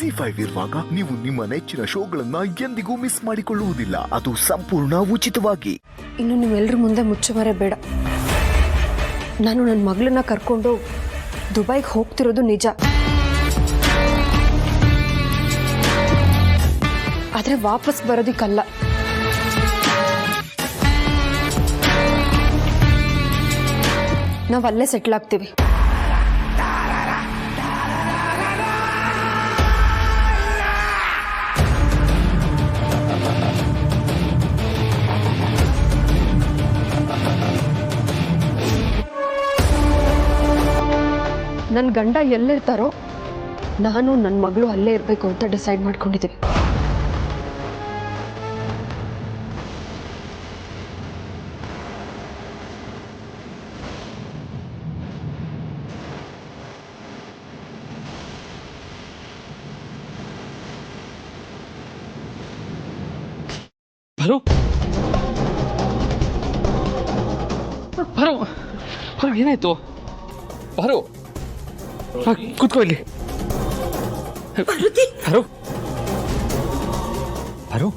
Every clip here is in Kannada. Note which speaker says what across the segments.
Speaker 1: ZEE5 ಇರುವಾಗ ನೀವು ನಿಮ್ಮ ನೆಚ್ಚಿನ ಶೋಗಳನ್ನ ಎಂದಿಗೂ ಮಿಸ್ ಮಾಡಿಕೊಳ್ಳುವುದಿಲ್ಲ. ಅದು ಸಂಪೂರ್ಣ ಉಚಿತವಾಗಿ.
Speaker 2: ಇನ್ನು ನೀವೆಲ್ಲರ ಮುಂದೆ ಮುಚ್ಚುಮರೆ ಬೇಡ. ನಾನು ನನ್ನ ಮಗಳನ್ನ ಕರ್ಕೊಂಡು ದುಬೈಗೆ ಹೋಗ್ತಿರೋದು ನಿಜ. ಆದರೆ ವಾಪಸ್ ಬರೋದಿಕ್ಕಲ್ಲ. ನಾವು ಅಲ್ಲೇ ಸೆಟ್ಲ್ ಆಗ್ತೀವಿ. ನನ್ನ ಗಂಡ ಎಲ್ಲಿರ್ತಾರೋ ನಾನು ನನ್ನ ಮಗಳು ಅಲ್ಲೇ ಇರಬೇಕು ಅಂತ ಡಿಸೈಡ್ ಮಾಡ್ಕೊಂಡಿದ್ದೀವಿ.
Speaker 3: ಬರೋ ಬರೋ ಬರೋ ಏನಾಯ್ತು? ಬರೋ ಕೂತ್ಕೋ ಇಲ್ಲಿ. ಬರೋ ಬರೋ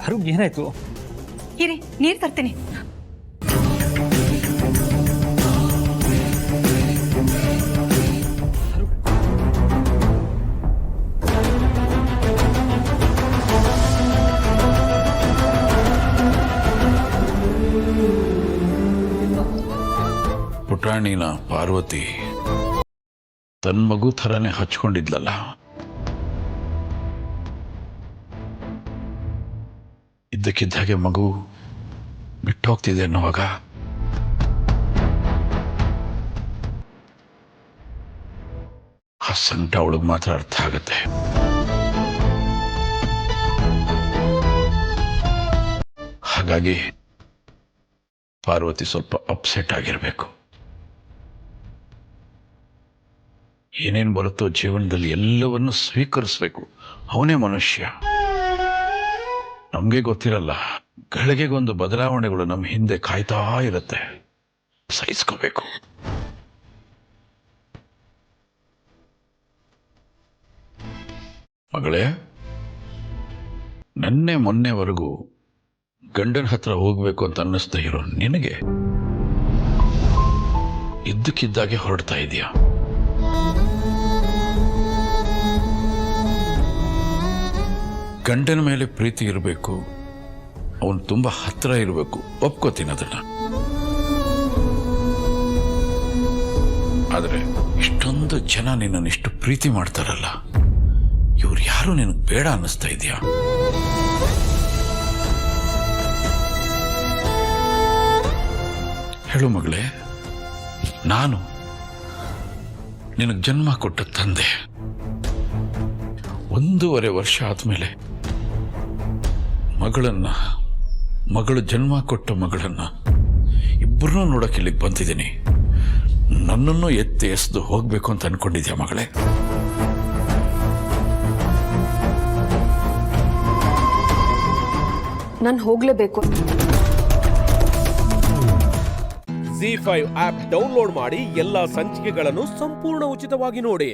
Speaker 3: ಬರೋ ಏನಾಯ್ತು?
Speaker 4: ಇರಿ, ನೀರು ತರ್ತೀನಿ.
Speaker 5: ಪುಟಾಣಿನ ಪಾರ್ವತಿ ತನ್ನ ಮಗು ಥರನೇ ಹಚ್ಕೊಂಡಿದ್ಲಲ್ಲ. ಇದ್ದಕ್ಕಿದ್ದಾಗೆ ಮಗು ಬಿಟ್ಟೋಗ್ತಿದೆ ಅನ್ನುವಾಗ ಆ ಸಂಕಟ ಅವಳಿಗೆ ಮಾತ್ರ ಅರ್ಥ ಆಗತ್ತೆ. ಹಾಗಾಗಿ ಪಾರ್ವತಿ ಸ್ವಲ್ಪ ಅಪ್ಸೆಟ್ ಆಗಿರಬೇಕು. ಏನೇನು ಬರುತ್ತೋ ಜೀವನದಲ್ಲಿ ಎಲ್ಲವನ್ನೂ ಸ್ವೀಕರಿಸಬೇಕು. ಅವನೇ ಮನುಷ್ಯ. ನಮಗೆ ಗೊತ್ತಿರಲ್ಲ, ಗಳಿಗೆಗೊಂದು ಬದಲಾವಣೆಗಳು ನಮ್ಮ ಹಿಂದೆ ಕಾಯ್ತಾ ಇರುತ್ತೆ. ಸಹಿಸ್ಕೋಬೇಕು. ಮಗಳೇ, ನನ್ನೆ ಮೊನ್ನೆವರೆಗೂ ಗಂಡನ ಹತ್ರ ಹೋಗ್ಬೇಕು ಅಂತ ಅನ್ನಿಸ್ತಾ ಇರೋ ನಿನಗೆ ಇದ್ದಕ್ಕಿದ್ದಾಗೆ ಹೊರಡ್ತಾ ಇದೆಯಾ? ಗಂಡನ ಮೇಲೆ ಪ್ರೀತಿ ಇರಬೇಕು, ಅವನು ತುಂಬಾ ಹತ್ರ ಇರಬೇಕು, ಒಪ್ಕೋತೀನಿ ಅದನ್ನ. ಆದರೆ ಇಷ್ಟೊಂದು ಜನ ನಿನ್ನನ್ನು ಇಷ್ಟು ಪ್ರೀತಿ ಮಾಡ್ತಾರಲ್ಲ, ಇವ್ರು ಯಾರು ನಿನಗೆ ಬೇಡ ಅನ್ನಿಸ್ತಾ ಇದೆಯಾ? ಹೇಳು ಮಗಳೇ, ನಾನು ನಿನಗೆ ಜನ್ಮ ಕೊಟ್ಟ ತಂದೆ. 1.5 ವರ್ಷ ಆದ್ಮೇಲೆ ಮಗಳು ಜನ್ಮ ಕೊಟ್ಟ ಮಗಳನ್ನ ಇಬ್ಬರನ್ನೂ ನೋಡಕ್ಕೆ ಇಲ್ಲಿಗೆ ಬಂದಿದ್ದೀನಿ. ನನ್ನನ್ನು ಎತ್ತಿ ಎಸೆದು ಹೋಗ್ಬೇಕು ಅಂತ ಅನ್ಕೊಂಡಿದ್ಯಾ ಮಗಳೇ?
Speaker 2: ನಾನು ಹೋಗ್ಲೇಬೇಕು.
Speaker 6: ZEE5 ಆಪ್ ಡೌನ್ಲೋಡ್ ಮಾಡಿ ಎಲ್ಲಾ ಸಂಚಿಕೆಗಳನ್ನು ಸಂಪೂರ್ಣ ಉಚಿತವಾಗಿ ನೋಡಿ.